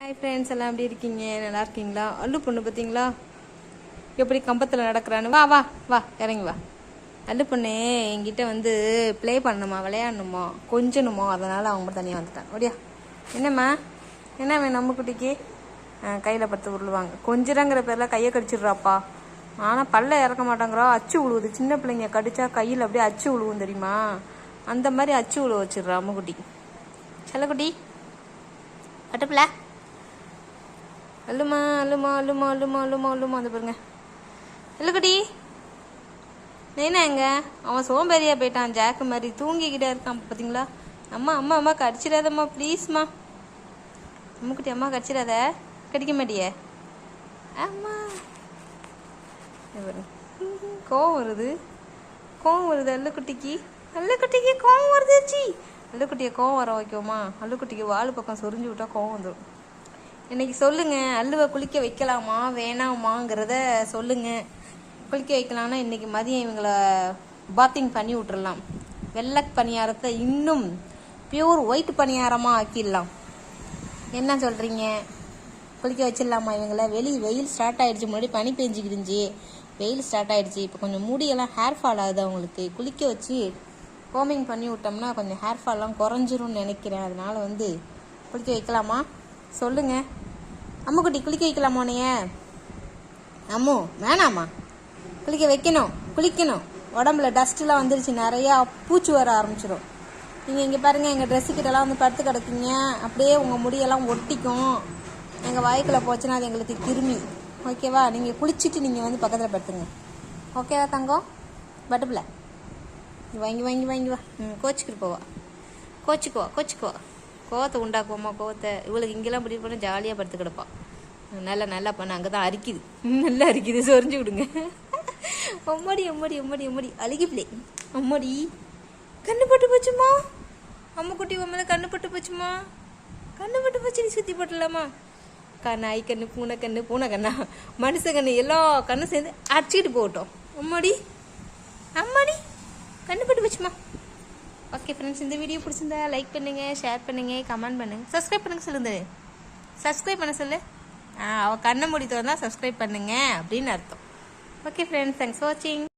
Hi friends, எல்லாம் எப்படி இருக்கீங்க? நல்லா இருக்கீங்களா? அல்லு பொண்ணு பார்த்தீங்களா எப்படி கம்பத்தில் நடக்கிறான்னு? வா வா வா இறங்கி வா. அல்லு பொண்ணு என்கிட்ட வந்து ப்ளே பண்ணணுமா, விளையாடணுமா, கொஞ்சணுமா, அதனால் அவங்க மட்டும் தனியாக வந்துட்டான். அப்படியா? என்னம்மா என்ன வேணும் நம்ம குட்டிக்கு? கையில் படுத்து உருளுவாங்க. கொஞ்சிடங்கிற பேரில் கையை கடிச்சிடுறாப்பா. ஆனால் பல்ல இறக்க மாட்டாங்கிறா. அச்சு உழுவுது. சின்ன பிள்ளைங்க கடிச்சா கையில் அப்படியே அச்சு உழுவும் தெரியுமா? அந்த மாதிரி அச்சு உழுவ வச்சிடுறா அம்முக்குட்டி. செல்லக்குட்டி பட்டுப்பில்ல அல்லுமா அல்லுமா அல்லுமா அல்லுமா அல்லுமா அல்லுமா. அது பாருங்க இல்லக்குடி நைனா எங்க? அவன் சோம்பேறியா போயிட்டான். ஜாக்கு மாதிரி தூங்கிக்கிட்டே இருக்கான் பார்த்தீங்களா? அம்மா அம்மா அம்மா கடிச்சிடாதம்மா ப்ளீஸ்மா. அம்முக்குட்டி அம்மா கடிச்சிடாத. கடிக்க மாட்டியே அம்மா. கோவம் வருது, கோவம் வருது அல்லக்குட்டிக்கு. அல்லக்குட்டிக்கு கோவம் வருதுச்சு. அல்லக்குட்டியை கோவம் வர வைக்குமா? அல்லக்குட்டிக்கு வால் பக்கம் சொரிஞ்சு விட்டா கோவம் வந்துடும். இன்னைக்கு சொல்லுங்க, அல்லுவை குளிக்க வைக்கலாமா வேணாமாங்கிறத சொல்லுங்க. குளிக்க வைக்கலாம்னா இன்னைக்கு மதியம் இவங்களை பாத்திங் பண்ணி விட்டுறலாம். வெள்ளை பணியாரத்தை இன்னும் பியூர் ஒயிட் பணியாரமாக ஆக்கிடலாம். என்ன சொல்கிறீங்க? குளிக்க வச்சிடலாமா இவங்கள? வெயில் ஸ்டார்ட் ஆகிடுச்சு. முன்னாடி பனி பெஞ்சிக்கிடுஞ்சி, வெயில் ஸ்டார்ட் ஆகிடுச்சு. இப்போ கொஞ்சம் முடியெல்லாம் ஹேர் ஃபால் ஆகுது அவங்களுக்கு. குளிக்க வச்சு கோமிங் பண்ணி விட்டோம்னா கொஞ்சம் ஹேர் ஃபால்லாம் குறைஞ்சிரும்னு நினைக்கிறேன். அதனால் வந்து குளிக்க வைக்கலாமா சொல்லுங்க. அம்முக்குட்டி குளிக்க வைக்கலாமா உன்னைய? அம்மு வேணாமா? குளிக்க வைக்கணும், குளிக்கணும். உடம்புல டஸ்ட்லாம் வந்துருச்சு, நிறையா பூச்சி வர ஆரம்பிச்சிடும். நீங்கள் இங்கே பாருங்கள், எங்கள் ட்ரெஸ்ஸுக்கிட்டலாம் வந்து படுத்து கிடக்குங்க. அப்படியே உங்கள் முடியெல்லாம் ஒட்டிக்கும். எங்கள் வாய்க்குள்ளே போச்சுன்னா அது எங்களுக்கு கிருமி. ஓகேவா? நீங்கள் குளிச்சுட்டு நீங்கள் வந்து பக்கத்தில் படுத்துங்க. ஓகேவா தங்கம்? பட்டுப்பில்ல வாங்கி வாங்கி வாங்கி வா. கோச்சிக்கிட்டு போவா. கோச்சிக்குவா. கோவத்தை உண்டாக்குவோமா? கோவத்தை இவளுக்கு இங்கெல்லாம் பிடிக்க பண்ண ஜாலியாக படுத்து கிடப்பான். நல்லா பண்ண. அங்கே தான் அரிக்குது, நல்லா அரிக்குது. சொரிஞ்சு விடுங்க. அம்மாடி அம்மாடி அம்மாடி அம்மாடி அழுகி பிள்ளை. அம்மாடி கண்ணு பட்டு போச்சுமா. அம்முக்குட்டி உண்மையில கண்ணு பட்டு போச்சுமா. கண்ணு பட்டு போச்சு. நீ சுற்றி போட்டலாமா? நாய் கண்ணு, பூனை கண்ணா, மனுஷ கண்ணு, எல்லா கண்ணும் சேர்ந்து அடிச்சுக்கிட்டு போகட்டும். அம்மாடி கண்ணு பட்டு போச்சுமா. ஓகே ஃப்ரெண்ட்ஸ், இந்த வீடியோ பிடிச்சிருந்தா லைக் பண்ணுங்கள், ஷேர் பண்ணுங்கள், கமெண்ட் பண்ணுங்கள், சப்ஸ்கிரைப் பண்ணுங்க. சொல்லுங்க, சப்ஸ்கிரைப் பண்ண சொல்லு. அவள் கண்ணை மூடி திறந்தா சப்ஸ்கிரைப் பண்ணுங்க அப்படின்னு அர்த்தம். ஓகே ஃப்ரெண்ட்ஸ், தேங்க்ஸ் ஃபார் வாட்சிங்.